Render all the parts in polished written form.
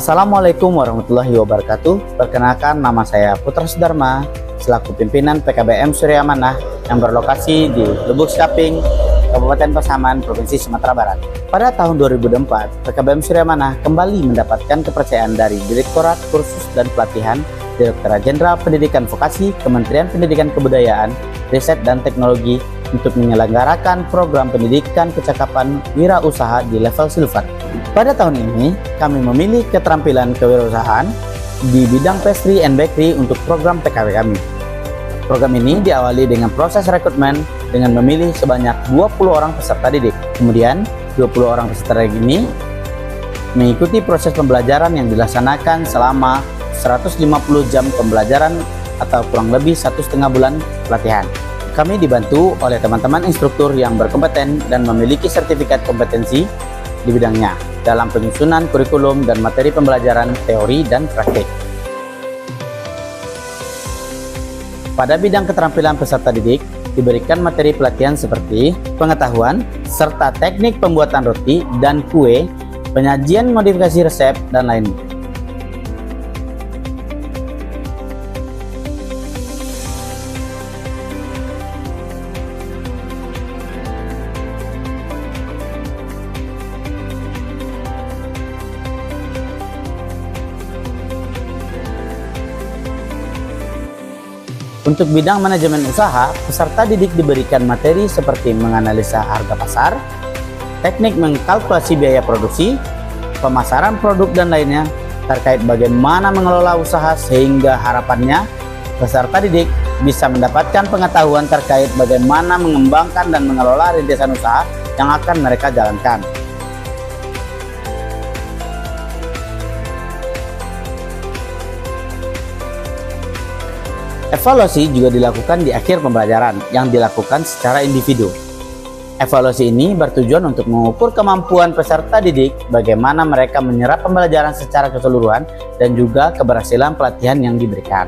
Assalamualaikum warahmatullahi wabarakatuh. Perkenalkan, nama saya Putra Sudarma selaku pimpinan PKBM Surya Amanah yang berlokasi di Lubuk Saping, Kabupaten Pasaman, Provinsi Sumatera Barat. Pada tahun 2004, PKBM Surya Amanah kembali mendapatkan kepercayaan dari Direktorat Kursus dan Pelatihan Direktorat Jenderal Pendidikan Vokasi Kementerian Pendidikan Kebudayaan, Riset dan Teknologi untuk menyelenggarakan program pendidikan kecakapan wirausaha di level silver. Pada tahun ini, kami memilih keterampilan kewirausahaan di bidang pastry and bakery untuk program PKW kami. Program ini diawali dengan proses rekrutmen dengan memilih sebanyak 20 orang peserta didik. Kemudian, 20 orang peserta didik ini mengikuti proses pembelajaran yang dilaksanakan selama 150 jam pembelajaran atau kurang lebih 1,5 bulan pelatihan. Kami dibantu oleh teman-teman instruktur yang berkompeten dan memiliki sertifikat kompetensi di bidangnya dalam penyusunan kurikulum dan materi pembelajaran teori dan praktik. Pada bidang keterampilan peserta didik, diberikan materi pelatihan seperti pengetahuan serta teknik pembuatan roti dan kue, penyajian modifikasi resep, dan lainnya. Untuk bidang manajemen usaha, peserta didik diberikan materi seperti menganalisa harga pasar, teknik mengkalkulasi biaya produksi, pemasaran produk, dan lainnya terkait bagaimana mengelola usaha sehingga harapannya peserta didik bisa mendapatkan pengetahuan terkait bagaimana mengembangkan dan mengelola rintisan usaha yang akan mereka jalankan. Evaluasi juga dilakukan di akhir pembelajaran yang dilakukan secara individu. Evaluasi ini bertujuan untuk mengukur kemampuan peserta didik, bagaimana mereka menyerap pembelajaran secara keseluruhan, dan juga keberhasilan pelatihan yang diberikan.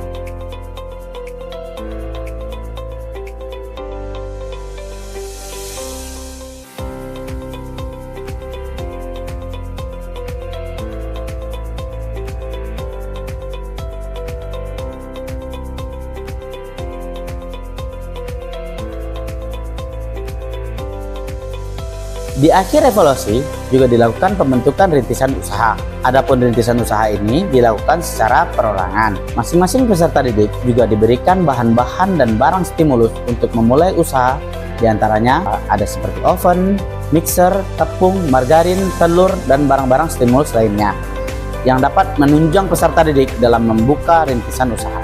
Di akhir evaluasi juga dilakukan pembentukan rintisan usaha. Adapun rintisan usaha ini dilakukan secara perorangan. Masing-masing peserta didik juga diberikan bahan-bahan dan barang stimulus untuk memulai usaha. Di antaranya ada seperti oven, mixer, tepung, margarin, telur, dan barang-barang stimulus lainnya yang dapat menunjang peserta didik dalam membuka rintisan usaha.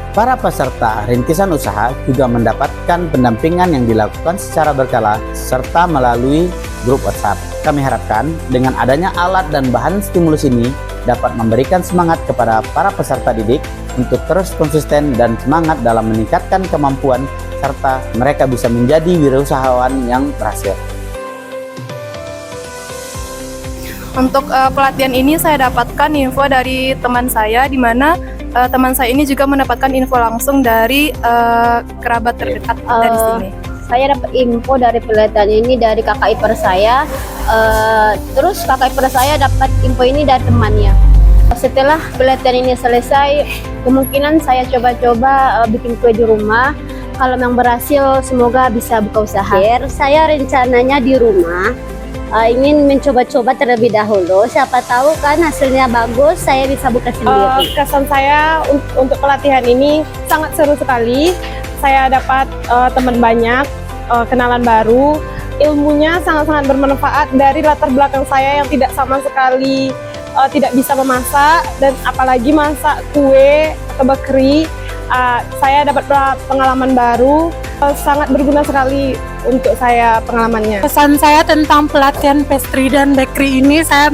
Para peserta rintisan usaha juga mendapatkan pendampingan yang dilakukan secara berkala serta melalui grup WhatsApp. Kami harapkan dengan adanya alat dan bahan stimulus ini dapat memberikan semangat kepada para peserta didik untuk terus konsisten dan semangat dalam meningkatkan kemampuan serta mereka bisa menjadi wirausahawan yang berhasil. Untuk pelatihan ini saya dapatkan info dari teman saya, di mana teman saya ini juga mendapatkan info langsung dari kerabat terdekat dari sini. Saya dapat info dari pelatihan ini dari kakak ipar saya, terus kakak ipar saya dapat info ini dari temannya. Setelah pelatihan ini selesai, kemungkinan saya coba-coba bikin kue di rumah. Kalau yang berhasil, semoga bisa buka usaha. Saya rencananya di rumah ingin mencoba-coba terlebih dahulu, siapa tahu kan hasilnya bagus, saya bisa buka sendiri. Kesan saya untuk pelatihan ini sangat seru sekali. Saya dapat teman banyak, kenalan baru, ilmunya sangat-sangat bermanfaat dari latar belakang saya yang tidak sama sekali tidak bisa memasak, dan apalagi masak kue atau bakery. Saya dapat pengalaman baru, sangat berguna sekali untuk saya pengalamannya. Pesan saya tentang pelatihan pastry dan bakery ini, saya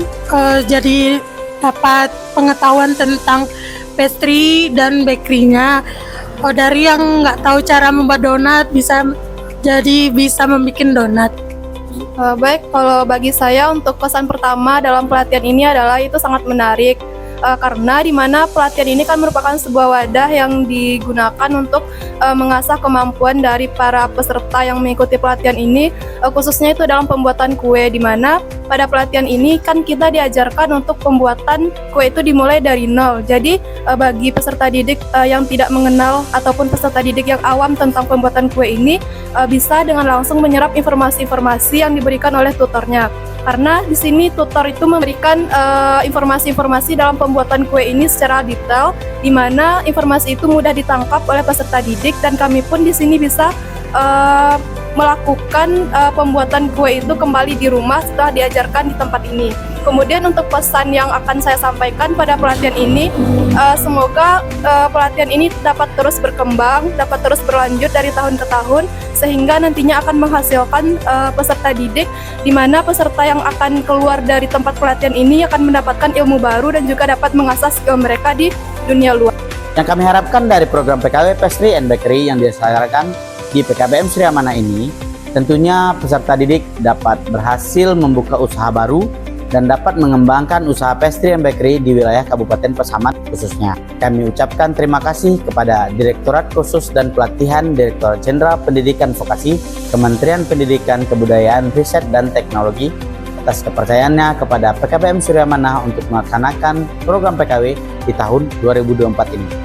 jadi dapat pengetahuan tentang pastry dan bakerynya. Dari yang nggak tahu cara membuat donat bisa membuat donat. Baik, kalau bagi saya untuk kesan pertama dalam pelatihan ini adalah itu sangat menarik. karena di mana pelatihan ini kan merupakan sebuah wadah yang digunakan untuk mengasah kemampuan dari para peserta yang mengikuti pelatihan ini, khususnya itu dalam pembuatan kue, di mana pada pelatihan ini kan kita diajarkan untuk pembuatan kue itu dimulai dari nol. Jadi bagi peserta didik yang tidak mengenal ataupun peserta didik yang awam tentang pembuatan kue ini bisa dengan langsung menyerap informasi-informasi yang diberikan oleh tutornya. Karena di sini tutor itu memberikan informasi-informasi dalam pembuatan kue ini secara detail, di mana informasi itu mudah ditangkap oleh peserta didik, dan kami pun di sini bisa melakukan pembuatan kue itu kembali di rumah setelah diajarkan di tempat ini. Kemudian untuk pesan yang akan saya sampaikan pada pelatihan ini, semoga pelatihan ini dapat terus berkembang, dapat terus berlanjut dari tahun ke tahun, sehingga nantinya akan menghasilkan peserta didik, di mana peserta yang akan keluar dari tempat pelatihan ini akan mendapatkan ilmu baru dan juga dapat mengasah skill mereka di dunia luar. Yang kami harapkan dari program PKW Pastry and Bakery yang diselenggarakan di PKBM Surya Amanah ini, tentunya peserta didik dapat berhasil membuka usaha baru dan dapat mengembangkan usaha pastry and bakery di wilayah Kabupaten Pasaman khususnya. Kami ucapkan terima kasih kepada Direktorat Khusus dan Pelatihan Direktorat Jenderal Pendidikan Vokasi Kementerian Pendidikan, Kebudayaan, Riset, dan Teknologi atas kepercayaannya kepada PKBM Surya Amanah untuk melaksanakan program PKW di tahun 2024 ini.